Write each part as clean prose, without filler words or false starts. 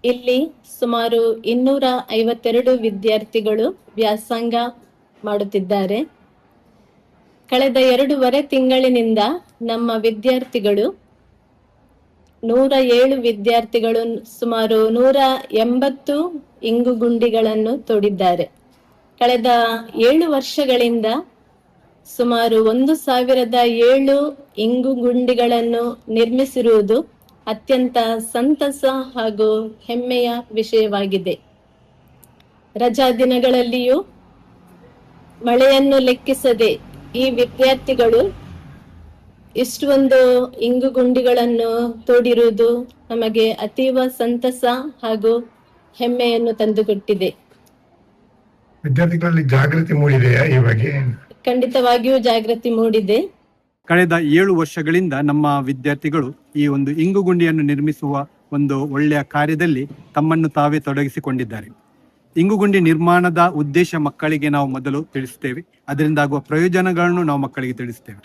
ಇಲ್ಲಿ ಸುಮಾರು 252 ವಿದ್ಯಾರ್ಥಿಗಳು ವ್ಯಾಸಂಗ ಮಾಡುತ್ತಿದ್ದಾರೆ. ಕಳೆದ 2.5 ತಿಂಗಳಿನಿಂದ ನಮ್ಮ ವಿದ್ಯಾರ್ಥಿಗಳು 107 ವಿದ್ಯಾರ್ಥಿಗಳು ಸುಮಾರು 180 ಇಂಗುಗುಂಡಿಗಳನ್ನು ತೋಡಿದ್ದಾರೆ. ಕಳೆದ 7 ವರ್ಷಗಳಿಂದ ಸುಮಾರು 1007 ಇಂಗುಗುಂಡಿಗಳನ್ನು ನಿರ್ಮಿಸಿರುವುದು ಅತ್ಯಂತ ಸಂತಸ ಹಾಗೂ ಹೆಮ್ಮೆಯ ವಿಷಯವಾಗಿದೆ. ರಜಾ ದಿನಗಳಲ್ಲಿಯೂ ಮಳೆಯನ್ನು ಲೆಕ್ಕಿಸದೆ ಈ ವಿದ್ಯಾರ್ಥಿಗಳು ಇಷ್ಟೊಂದು ಇಂಗುಗುಂಡಿಗಳನ್ನು ತೋಡಿರುವುದು ನಮಗೆ ಅತೀವ ಸಂತಸ ಹಾಗೂ ಹೆಮ್ಮೆಯನ್ನು ತಂದುಕೊಟ್ಟಿದೆ. ವಿದ್ಯಾರ್ಥಿಗಳಲ್ಲಿ ಜಾಗೃತಿ ಮೂಡಿದೆಯಾ ಈ ಬಗ್ಗೆ? ಖಂಡಿತವಾಗಿಯೂ ಜಾಗೃತಿ ಮೂಡಿದೆ. ಕಳೆದ 7 ವರ್ಷಗಳಿಂದ ನಮ್ಮ ವಿದ್ಯಾರ್ಥಿಗಳು ಈ ಒಂದು ಇಂಗುಗುಂಡಿಯನ್ನು ನಿರ್ಮಿಸುವ ಒಂದು ಒಳ್ಳೆಯ ಕಾರ್ಯದಲ್ಲಿ ತಮ್ಮನ್ನು ತಾವೇ ತೊಡಗಿಸಿಕೊಂಡಿದ್ದಾರೆ. ಇಂಗುಗುಂಡಿ ನಿರ್ಮಾಣದ ಉದ್ದೇಶ ಮಕ್ಕಳಿಗೆ ನಾವು ಮೊದಲು ತಿಳಿಸ್ತೇವೆ. ಅದರಿಂದ ಆಗುವ ಪ್ರಯೋಜನಗಳನ್ನು ನಾವು ಮಕ್ಕಳಿಗೆ ತಿಳಿಸ್ತೇವೆ.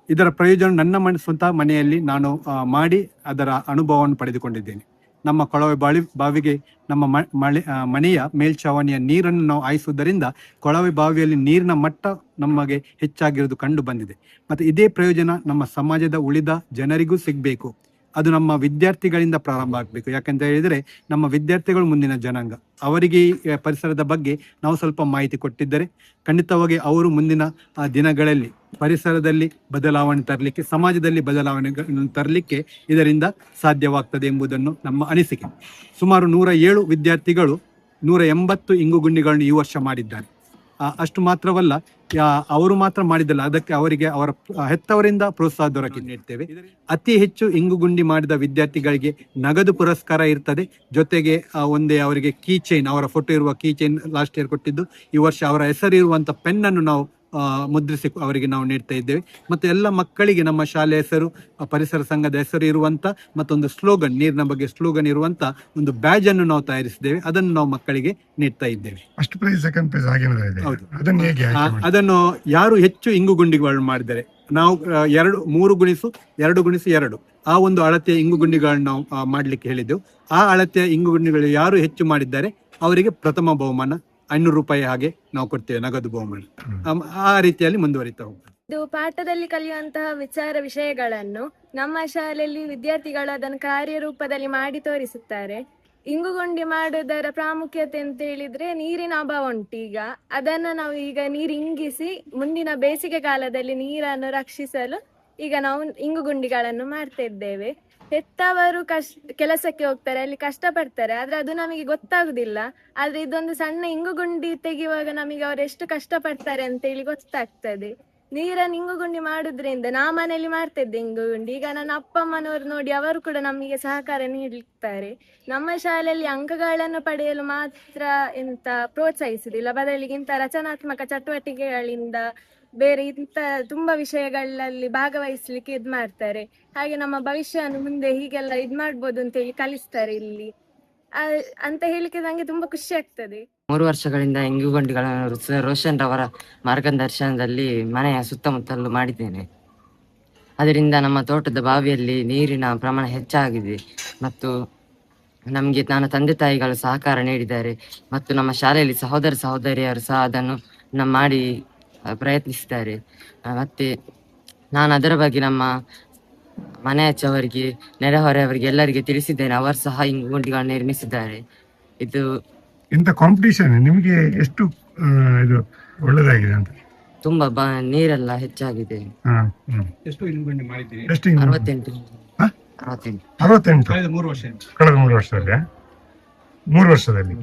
ಇದರ ಪ್ರಯೋಜನ ನನ್ನ ಸ್ವಂತ ಮನೆಯಲ್ಲಿ ನಾನು ಮಾಡಿ ಅದರ ಅನುಭವವನ್ನು ಪಡೆದುಕೊಂಡಿದ್ದೇನೆ. ನಮ್ಮ ಕೊಳವೆ ಬಾವಿಗೆ ನಮ್ಮ ಮನೆಯ ಮೇಲ್ಛಾವಣಿಯ ನೀರನ್ನು ನಾವು ಹಾಯಿಸುವುದರಿಂದ ಕೊಳವೆ ಬಾವಿಯಲ್ಲಿ ನೀರಿನ ಮಟ್ಟ ನಮಗೆ ಹೆಚ್ಚಾಗಿರುವುದು ಕಂಡು ಬಂದಿದೆ. ಮತ್ತು ಇದೇ ಪ್ರಯೋಜನ ನಮ್ಮ ಸಮಾಜದ ಉಳಿದ ಜನರಿಗೂ ಸಿಗಬೇಕು. ಅದು ನಮ್ಮ ವಿದ್ಯಾರ್ಥಿಗಳಿಂದ ಪ್ರಾರಂಭ ಆಗಬೇಕು. ಯಾಕಂತ ಹೇಳಿದರೆ ನಮ್ಮ ವಿದ್ಯಾರ್ಥಿಗಳು ಮುಂದಿನ ಜನಾಂಗ. ಅವರಿಗೆ ಈ ಪರಿಸರದ ಬಗ್ಗೆ ನಾವು ಸ್ವಲ್ಪ ಮಾಹಿತಿ ಕೊಟ್ಟಿದ್ದರೆ ಖಂಡಿತವಾಗಿ ಅವರು ಮುಂದಿನ ದಿನಗಳಲ್ಲಿ ಪರಿಸರದಲ್ಲಿ ಬದಲಾವಣೆ ತರಲಿಕ್ಕೆ, ಸಮಾಜದಲ್ಲಿ ಬದಲಾವಣೆಗಳನ್ನು ತರಲಿಕ್ಕೆ ಇದರಿಂದ ಸಾಧ್ಯವಾಗ್ತದೆ ಎಂಬುದನ್ನು ನಮ್ಮ ಅನಿಸಿಕೆ. ಸುಮಾರು 107 ವಿದ್ಯಾರ್ಥಿಗಳು 180 ಇಂಗುಗುಂಡಿಗಳನ್ನು ಈ ವರ್ಷ ಮಾಡಿದ್ದಾರೆ. ಅಷ್ಟು ಮಾತ್ರವಲ್ಲ, ಅವರು ಮಾತ್ರ ಮಾಡಿದ್ದಲ್ಲ, ಅದಕ್ಕೆ ಅವರಿಗೆ ಅವರ ಹೆತ್ತವರಿಂದ ಪ್ರೋತ್ಸಾಹ ದೊರಕಿ ನೀಡ್ತೇವೆ. ಅತಿ ಹೆಚ್ಚು ಇಂಗುಗುಂಡಿ ಮಾಡಿದ ವಿದ್ಯಾರ್ಥಿಗಳಿಗೆ ನಗದು ಪುರಸ್ಕಾರ ಇರ್ತದೆ. ಜೊತೆಗೆ ಒಂದೇ ಅವರಿಗೆ ಕೀ ಚೈನ್, ಅವರ ಫೋಟೋ ಇರುವ ಕೀ ಚೈನ್ ಲಾಸ್ಟ್ ಇಯರ್ ಕೊಟ್ಟಿದ್ದು. ಈ ವರ್ಷ ಅವರ ಹೆಸರಿರುವಂಥ ಪೆನ್ನನ್ನು ನಾವು ಮುದ್ರಿಸಿ ಅವರಿಗೆ ನಾವು ನೀಡ್ತಾ ಇದ್ದೇವೆ. ಮತ್ತು ಎಲ್ಲ ಮಕ್ಕಳಿಗೆ ನಮ್ಮ ಶಾಲೆ ಹೆಸರು, ಪರಿಸರ ಸಂಘದ ಹೆಸರು ಇರುವಂಥ ಮತ್ತೊಂದು ಸ್ಲೋಗನ್, ನೀರಿನ ಬಗ್ಗೆ ಸ್ಲೋಗನ್ ಇರುವಂಥ ಒಂದು ಬ್ಯಾಜ್ ಅನ್ನು ನಾವು ತಯಾರಿಸಿದ್ದೇವೆ. ಅದನ್ನು ನಾವು ಮಕ್ಕಳಿಗೆ ನೀಡ್ತಾ ಇದ್ದೇವೆ. ಅದನ್ನು ಯಾರು ಹೆಚ್ಚು ಇಂಗುಗುಂಡಿಗಳನ್ನು ಮಾಡಿದ್ದಾರೆ, ನಾವು 3x2x2 ಆ ಒಂದು ಅಳತೆಯ ಇಂಗುಗುಂಡಿಗಳನ್ನು ನಾವು ಮಾಡ್ಲಿಕ್ಕೆ ಹೇಳಿದ್ದೆವು. ಆ ಅಳತೆಯ ಇಂಗುಗುಂಡಿಗಳು ಯಾರು ಹೆಚ್ಚು ಮಾಡಿದ್ದಾರೆ ಅವರಿಗೆ ಪ್ರಥಮ ಬಹುಮಾನ ₹500 ಹಾಗೆ ನಾವು ಕೊಡ್ತೇವೆ, ನಗದು ಬಹುಮಾನ. ಆ ರೀತಿಯಲ್ಲಿ ಮುಂದುವರಿತಾ ಹೋಗ್ತದೆ. ಇದು ಪಾಠದಲ್ಲಿ ಕಲಿಯುವಂತಹ ವಿಷಯಗಳನ್ನು ನಮ್ಮ ಶಾಲೆಯಲ್ಲಿ ವಿದ್ಯಾರ್ಥಿಗಳು ಅದನ್ನು ಕಾರ್ಯರೂಪದಲ್ಲಿ ಮಾಡಿ ತೋರಿಸುತ್ತಾರೆ. ಇಂಗುಗುಂಡಿ ಮಾಡುವುದರ ಪ್ರಾಮುಖ್ಯತೆ ಅಂತ ಹೇಳಿದ್ರೆ, ನೀರಿನ ಅಭಾವ ಉಂಟು ಈಗ. ಅದನ್ನು ನಾವು ಈಗ ನೀರು ಇಂಗಿಸಿ ಮುಂದಿನ ಬೇಸಿಗೆ ಕಾಲದಲ್ಲಿ ನೀರನ್ನು ರಕ್ಷಿಸಲು ಈಗ ನಾವು ಇಂಗುಗುಂಡಿಗಳನ್ನು ಮಾಡ್ತಾ ಇದ್ದೇವೆ. ಹೆತ್ತವರು ಕೆಲಸಕ್ಕೆ ಹೋಗ್ತಾರೆ, ಅಲ್ಲಿ ಕಷ್ಟಪಡ್ತಾರೆ, ಆದ್ರೆ ಅದು ನಮಗೆ ಗೊತ್ತಾಗುದಿಲ್ಲ. ಆದ್ರೆ ಇದೊಂದು ಸಣ್ಣ ಇಂಗುಗುಂಡಿ ತೆಗೆಯುವಾಗ ನಮಗೆ ಅವರು ಎಷ್ಟು ಕಷ್ಟಪಡ್ತಾರೆ ಅಂತ ಹೇಳಿ ಗೊತ್ತಾಗ್ತದೆ. ನೀರನ್ನು ಇಂಗುಗುಂಡಿ ಮಾಡುದ್ರಿಂದ ನಾ ಮನೆಯಲ್ಲಿ ಮಾಡ್ತಾ ಇದ್ದೆ ಇಂಗುಗುಂಡಿ. ಈಗ ನನ್ನ ಅಪ್ಪ ಅಮ್ಮನವರು ನೋಡಿ ಅವರು ಕೂಡ ನಮಗೆ ಸಹಕಾರ ನೀಡುತ್ತಾರೆ. ನಮ್ಮ ಶಾಲೆಯಲ್ಲಿ ಅಂಕಗಳನ್ನು ಪಡೆಯಲು ಮಾತ್ರ ಪ್ರೋತ್ಸಾಹಿಸುದಿಲ್ಲ, ಬದಲಿಗೆ ಇಂಥ ರಚನಾತ್ಮಕ ಚಟುವಟಿಕೆಗಳಿಂದ ಬೇರೆ ಇಂಥ ತುಂಬಾ ವಿಷಯಗಳಲ್ಲಿ ಭಾಗವಹಿಸ್ಲಿಕ್ಕೆ ಮಾಡ್ತಾರೆ. ಹಾಗೆ ನಮ್ಮ ಭವಿಷ್ಯವನ್ನು ಮುಂದೆ ಹೀಗೆಲ್ಲ ಮಾಡ್ಬೋದು ಅಂತ ಹೇಳಿ ಕಲಿಸ್ತಾರೆ ಇಲ್ಲಿ ಅಂತ ಹೇಳಿಕೆ ನಂಗೆ ತುಂಬಾ ಖುಷಿ ಆಗ್ತದೆ. 3 ವರ್ಷಗಳಿಂದ ಇಂಗುಗುಂಡಿಗಳನ್ನು ರೋಷನ್ ರವರ ಮಾರ್ಗದರ್ಶನದಲ್ಲಿ ಮನೆಯ ಸುತ್ತಮುತ್ತಲು ಮಾಡಿದ್ದೇನೆ. ಅದರಿಂದ ನಮ್ಮ ತೋಟದ ಬಾವಿಯಲ್ಲಿ ನೀರಿನ ಪ್ರಮಾಣ ಹೆಚ್ಚಾಗಿದೆ ಮತ್ತು ನಮಗೆ ನನ್ನ ತಂದೆ ತಾಯಿಗಳು ಸಹಕಾರ ನೀಡಿದ್ದಾರೆ. ಮತ್ತು ನಮ್ಮ ಶಾಲೆಯಲ್ಲಿ ಸಹೋದರ ಸಹೋದರಿಯರು ಸಹ ಅದನ್ನು ಮಾಡಿ ಪ್ರಯತ್ನಿಸಿದ್ದಾರೆ. ಮತ್ತೆ ನಾನು ಅದರ ಬಗ್ಗೆ ನಮ್ಮ ಮನೆ ಹಚ್ಚವರಿಗೆ, ನೆರೆಹೊರೆಯವರಿಗೆ ಎಲ್ಲರಿಗೆ ತಿಳಿಸಿದ್ದೇನೆ. ಅವರು ಸಹ ಇಂಗುಗುಂಡಿಗಳನ್ನು ನಿರ್ಮಿಸಿದ್ದಾರೆ. ಇದು ಇಂಥ ಕಾಂಪಿಟೇಷನ್ ನಿಮಗೆ ಎಷ್ಟು ಇದು ಒಳ್ಳೆದಾಗಿದೆ ಅಂತ? ತುಂಬಾ ನೀರೆಲ್ಲ ಹೆಚ್ಚಾಗಿದೆ. ಎಷ್ಟು ಇಂಗುಗುಂಡಿ ಮಾಡಿದ್ದೀರಿ? 68 ಕಳೆದ 3 ವರ್ಷದಲ್ಲಿ 3 ವರ್ಷದಲ್ಲಿ